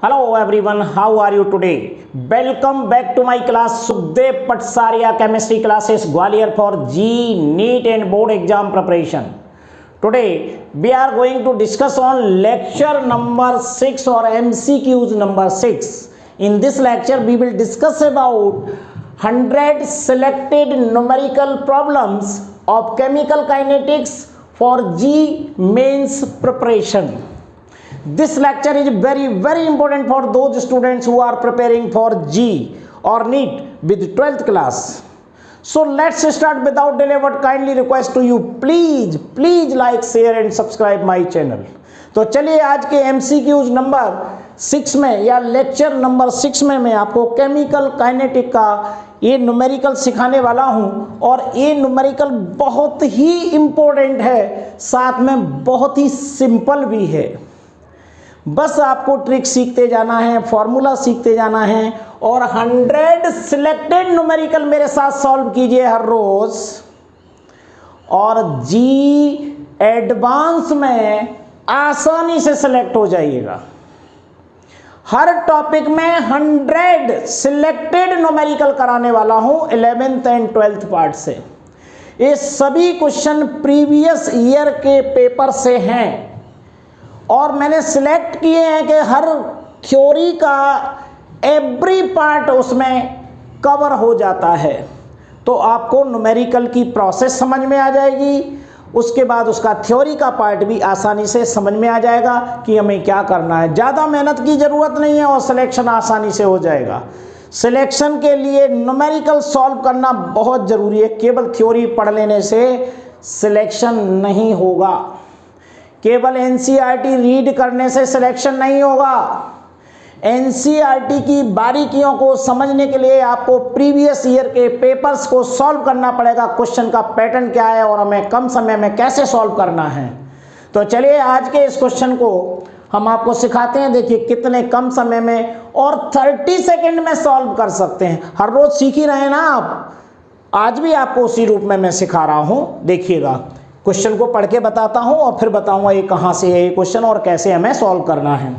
Hello everyone, how are you today? Welcome back to my class Sukhdev Patsaria chemistry classes Gwalior for G, NEET and board exam preparation. Today we are going to discuss on lecture number 6 or MCQs number 6. In this lecture we will discuss about 100 selected numerical problems of chemical kinetics for G mains preparation. This lecture is very important for those students who are preparing for G or NEET with 12th class. So let's start without delay. What kindly request to you, please like, share and subscribe my channel. तो चलिए आज के MCQs number 6 में या lecture number 6 में मैं आपको chemical kinetic का ये न्यूमेरिकल सिखाने वाला हूँ और ये न्यूमेरिकल बहुत ही इम्पोर्टेंट है, साथ में बहुत ही सिंपल भी है। बस आपको ट्रिक सीखते जाना है, फॉर्मूला सीखते जाना है और 100 सिलेक्टेड न्यूमेरिकल मेरे साथ सॉल्व कीजिए हर रोज। और जी एडवांस में आसानी से सिलेक्ट हो जाइएगा। हर टॉपिक में 100 सिलेक्टेड न्यूमेरिकल कराने वाला हूं 11th एंड 12th पार्ट से। ये सभी क्वेश्चन प्रीवियस ईयर के पेपर से हैं और मैंने सिलेक्ट किए हैं कि हर थ्योरी का एवरी पार्ट उसमें कवर हो जाता है, तो आपको न्यूमेरिकल की प्रोसेस समझ में आ जाएगी। उसके बाद उसका थ्योरी का पार्ट भी आसानी से समझ में आ जाएगा कि हमें क्या करना है। ज़्यादा मेहनत की ज़रूरत नहीं है और सिलेक्शन आसानी से हो जाएगा। सिलेक्शन के लिए न्यूमेरिकल सॉल्व करना बहुत ज़रूरी है। केवल थ्योरी पढ़ लेने से सिलेक्शन नहीं होगा, केवल एनसीईआरटी रीड करने से सिलेक्शन नहीं होगा। एनसीईआरटी की बारीकियों को समझने के लिए आपको प्रीवियस ईयर के पेपर्स को सॉल्व करना पड़ेगा। क्वेश्चन का पैटर्न क्या है और हमें कम समय में कैसे सॉल्व करना है। तो चलिए आज के इस क्वेश्चन को हम आपको सिखाते हैं। देखिए कितने कम समय में और 30 सेकेंड में सॉल्व कर सकते हैं। हर रोज सीख ही रहे हैं ना आप, आज भी आपको उसी रूप में मैं सिखा रहा हूँ। देखिएगा क्वेश्चन को पढ़ के बताता हूं और फिर बताऊंगा ये कहां से है ये क्वेश्चन और कैसे हमें सॉल्व करना है।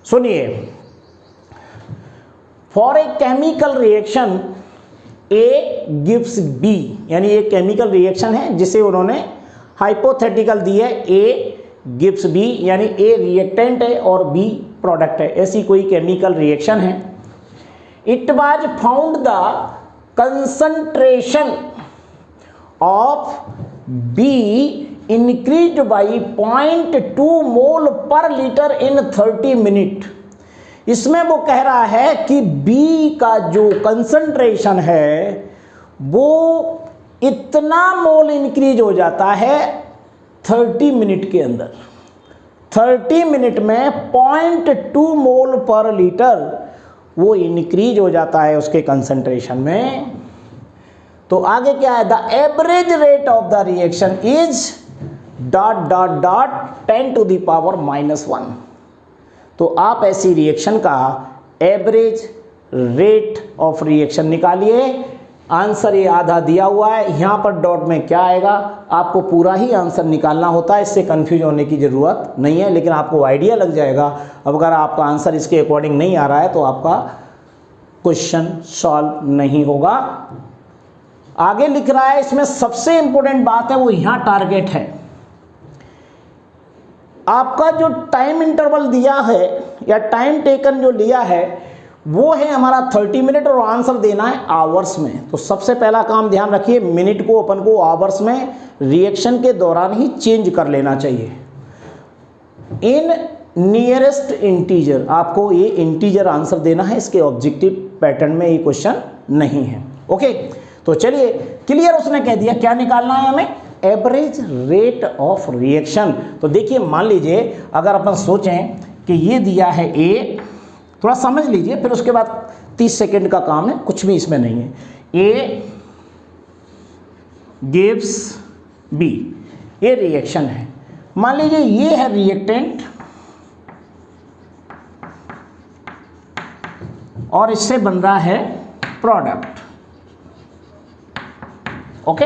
सुनिए, for a chemical reaction A gives B, यानी ये केमिकल रिएक्शन है जिसे उन्होंने हाइपोथेटिकल दी है। ए गिव्स बी यानी ए रिएक्टेंट है और बी प्रोडक्ट है। ऐसी कोई केमिकल रिएक्शन है। It was found the concentration of B increased by 0.2 मोल पर लीटर इन 30 मिनट। इसमें वो कह रहा है कि B का जो कंसंट्रेशन है वो इतना मोल इंक्रीज हो जाता है 30 मिनट के अंदर। 30 मिनट में 0.2 मोल पर लीटर वो इंक्रीज हो जाता है उसके कंसंट्रेशन में। तो आगे क्या है, the average rate of the reaction is ... 10 to the power -1। तो आप ऐसी रिएक्शन का एवरेज रेट ऑफ रिएक्शन निकालिए। आंसर ये आधा दिया हुआ है, यहाँ पर डॉट में क्या आएगा आपको पूरा ही आंसर निकालना होता है। इससे कंफ्यूज होने की ज़रूरत नहीं है, लेकिन आपको आइडिया लग जाएगा। अब अगर आपका आंसर इसके अकॉर्डिंग नहीं आ रहा है तो आपका क्वेश्चन सॉल्व नहीं होगा। आगे लिख रहा है, इसमें सबसे इंपॉर्टेंट बात है वो यहां टारगेट है। आपका जो टाइम इंटरवल दिया है या टाइम टेकन जो लिया है वो है हमारा 30 मिनट और आंसर देना है आवर्स में। तो सबसे पहला काम ध्यान रखिए, मिनट को अपन को आवर्स में रिएक्शन के दौरान ही चेंज कर लेना चाहिए। इन नियरेस्ट इंटीजर, आपको ये इंटीजर आंसर देना है। इसके ऑब्जेक्टिव पैटर्न में ये क्वेश्चन नहीं है। ओके, तो चलिए क्लियर, उसने कह दिया क्या निकालना है हमें, एवरेज रेट ऑफ रिएक्शन। तो देखिए मान लीजिए अगर अपन सोचें कि ये दिया है ए, थोड़ा समझ लीजिए, फिर उसके बाद 30 सेकेंड का काम है, कुछ भी इसमें नहीं है। ए गिव्स बी, ये रिएक्शन है। मान लीजिए ये है रिएक्टेंट और इससे बन रहा है प्रोडक्ट। ओके,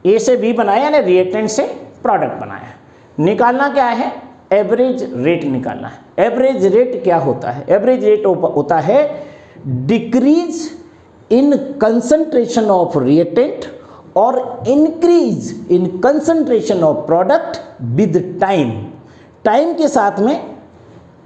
ए से बी बनाया यानी रिएक्टेंट से प्रोडक्ट बनाया। निकालना क्या है, एवरेज रेट निकालना है। एवरेज रेट क्या होता है? एवरेज रेट होता है decrease in concentration of reactant और increase in concentration of product with time. Time के साथ में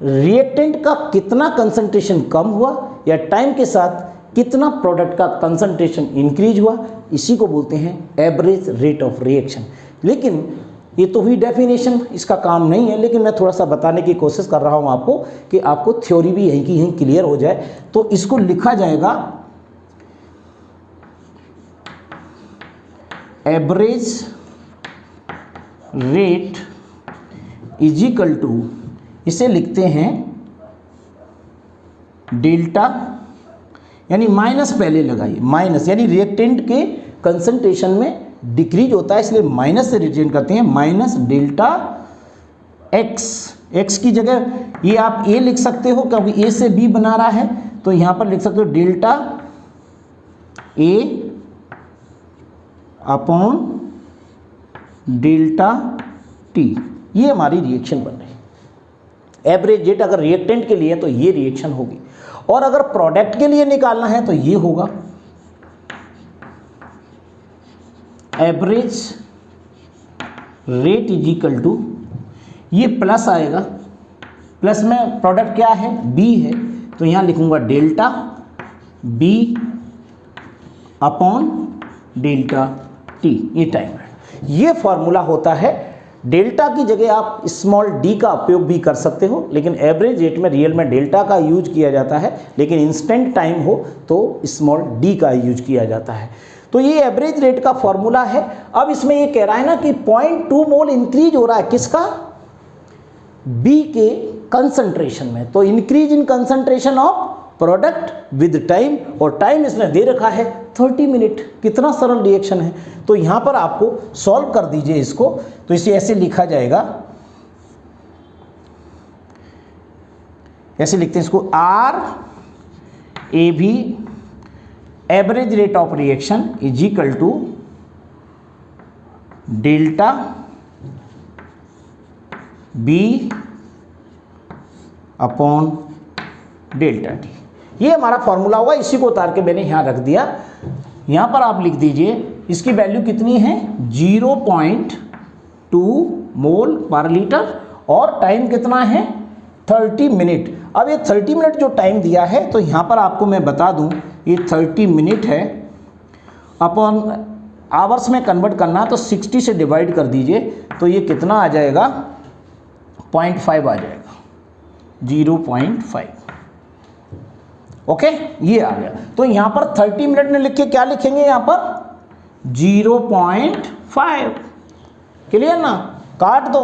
रिएक्टेंट का कितना कंसंट्रेशन कम हुआ या टाइम के साथ कितना प्रोडक्ट का कंसंट्रेशन इंक्रीज हुआ, इसी को बोलते हैं एवरेज रेट ऑफ रिएक्शन। लेकिन ये तो हुई डेफिनेशन, इसका काम नहीं है, लेकिन मैं थोड़ा सा बताने की कोशिश कर रहा हूँ आपको कि आपको थ्योरी भी यहीं की यहीं क्लियर हो जाए। तो इसको लिखा जाएगा average rate is equal to, इसे लिखते हैं डेल्टा, यानी माइनस पहले लगाइए, माइनस यानी रिएक्टेंट के कंसंट्रेशन में डिक्रीज होता है इसलिए माइनस से रिप्रेजेंट करते हैं, माइनस डेल्टा एक्स। एक्स की जगह ये आप ए लिख सकते हो क्योंकि ए से बी बना रहा है, तो यहां पर लिख सकते हो delta A upon delta T. ये हमारी रिएक्शन बन रही है। एवरेज रेट अगर रिएक्टेंट के लिए तो ये रिएक्शन होगी, और अगर प्रोडक्ट के लिए निकालना है तो ये होगा average rate is equal to, ये प्लस आएगा, प्लस में प्रोडक्ट क्या है? बी है, तो यहां लिखूंगा delta B upon delta T, ये टाइम है। ये फॉर्मूला होता है। डेल्टा की जगह आप स्मॉल डी का उपयोग भी कर सकते हो, लेकिन एवरेज रेट में रियल में डेल्टा का यूज किया जाता है, लेकिन इंस्टेंट टाइम हो तो स्मॉल डी का यूज किया जाता है। तो ये एवरेज रेट का फॉर्मूला है। अब इसमें ये कह रहा है ना कि 0.2 मोल इंक्रीज हो रहा है, किसका? बी के कंसंट्रेशन में। तो increase in concentration of product with time, और टाइम इसने दे रखा है 30 मिनट। कितना सरल रिएक्शन है। तो यहां पर आपको सॉल्व कर दीजिए इसको, तो इसे ऐसे लिखा जाएगा, ऐसे लिखते हैं इसको, R A B average rate of reaction is equal to delta B upon delta T. ये हमारा फॉर्मूला होगा, इसी को उतार के मैंने यहां रख दिया। यहां पर आप लिख दीजिए इसकी वैल्यू कितनी है? 0.2 मोल पर लीटर, और टाइम कितना है? 30 मिनट। अब ये 30 मिनट जो टाइम दिया है, तो यहाँ पर आपको मैं बता दूँ ये 30 मिनट है, अपॉन आवर्स में कन्वर्ट करना तो 60 से डिवाइड कर दीजिए, तो ये कितना आ जाएगा? 0.5 आ जाएगा, 0.5। ओके, ये आ गया। तो यहाँ पर 30 मिनट में लिख के क्या लिखेंगे? यहाँ पर 0.5। क्लियर ना? काट दो,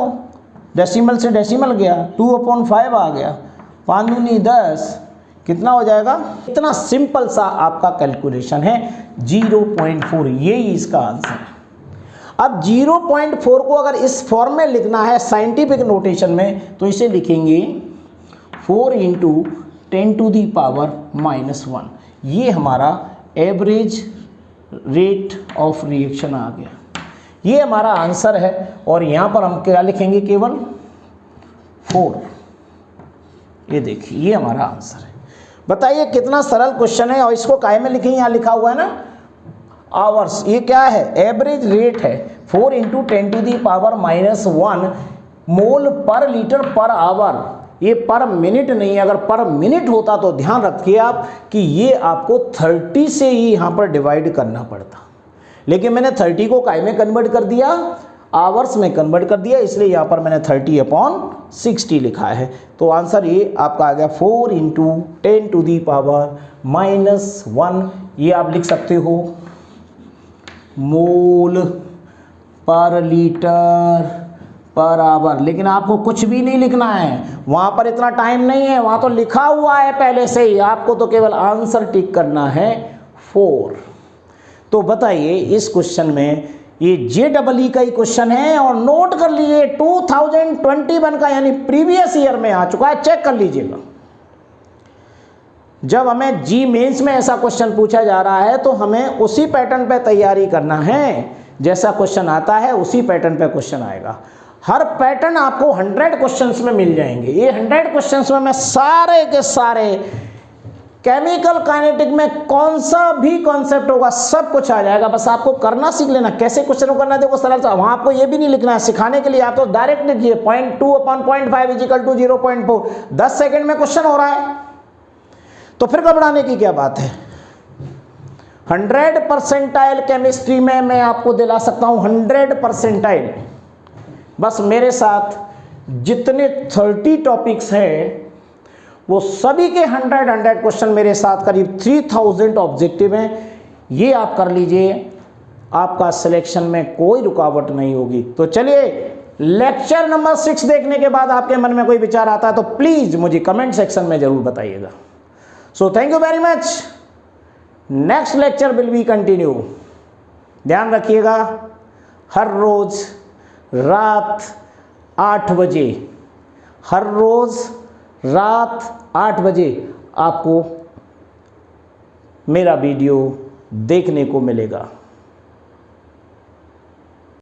डेसिमल से डेसिमल गया, 2/5 आ गया, 5 दूनी 10, कितना हो जाएगा? इतना सिंपल सा आपका कैलकुलेशन है, 0.4, यही इसका आंसर है। अब 0.4 को अगर इस फॉर्म में लिखना है साइंटिफिक नोटेशन में, तो इसे लिखेंगे 4 × 10⁻⁻1। ये हमारा एवरेज रेट ऑफ रिएक्शन आ गया, ये हमारा आंसर है। और यहाँ पर हम क्या लिखेंगे? केवल 4। ये देखिए, ये हमारा आंसर है। बताइए कितना सरल क्वेश्चन है। और इसको काहे में लिखेंगे? यहाँ लिखा हुआ है ना आवर्स। ये क्या है? एवरेज रेट है। 4 × 10⁻⁻1 मोल पर लीटर पर आवर। ये पर मिनट नहीं है, अगर पर मिनट होता तो ध्यान रखिए आप कि ये आपको 30 से ही यहाँ पर डिवाइड करना पड़ता, लेकिन मैंने 30 को काय में कन्वर्ट कर दिया? आवर्स में कन्वर्ट कर दिया, इसलिए यहाँ पर मैंने 30/60 लिखा है। तो आंसर ये आपका आ गया 4 × 10⁻⁻1। ये आप लिख सकते हो मोल पर लीटर पर आवर, लेकिन आपको कुछ भी नहीं लिखना है, वहाँ पर इतना टाइम नहीं है, वहाँ तो लिखा हुआ है पहले से ही, आपको तो केवल आंसर टिक करना है 4। तो बताइए इस क्वेश्चन में, ये JEE का ही क्वेश्चन है, और नोट कर लीजिए 2021 का, यानी प्रीवियस ईयर में आ चुका है, चेक कर लीजिएगा। जब हमें जी मेंस में ऐसा क्वेश्चन पूछा जा रहा है तो हमें उसी पैटर्न पे तैयारी करना है, जैसा क्वेश्चन आता है उसी पैटर्न पे क्वेश्चन आएगा। हर पैटर्न आपको 100 क्वेश्चंस में मिल जाएंगे। ये 100 क्वेश्चंस में मैं सारे के सारे केमिकल काइनेटिक में कौन सा भी कॉन्सेप्ट होगा सब कुछ आ जाएगा। बस आपको करना सीख लेना, कैसे क्वेश्चन को करना, देखो सरल सा, वहां आपको ये भी नहीं लिखना है सिखाने के लिए, आप तो डायरेक्ट लिखिए 0.2/0.5 = 0.4, 10 सेकेंड में क्वेश्चन हो रहा है, तो फिर घबराने की क्या बात है। 100% केमिस्ट्री में मैं आपको दिला सकता हूं 100%। बस मेरे साथ जितने 30 टॉपिक्स हैं वो सभी के 100 क्वेश्चन मेरे साथ, करीब 3000 ऑब्जेक्टिव हैं, ये आप कर लीजिए, आपका सिलेक्शन में कोई रुकावट नहीं होगी। तो चलिए लेक्चर नंबर 6 देखने के बाद आपके मन में कोई विचार आता है तो प्लीज मुझे कमेंट सेक्शन में जरूर बताइएगा। So thank you very much. Next lecture will be continue. ध्यान रखिएगा, हर रोज रात 8 बजे, हर रोज रात 8 बजे आपको मेरा वीडियो देखने को मिलेगा।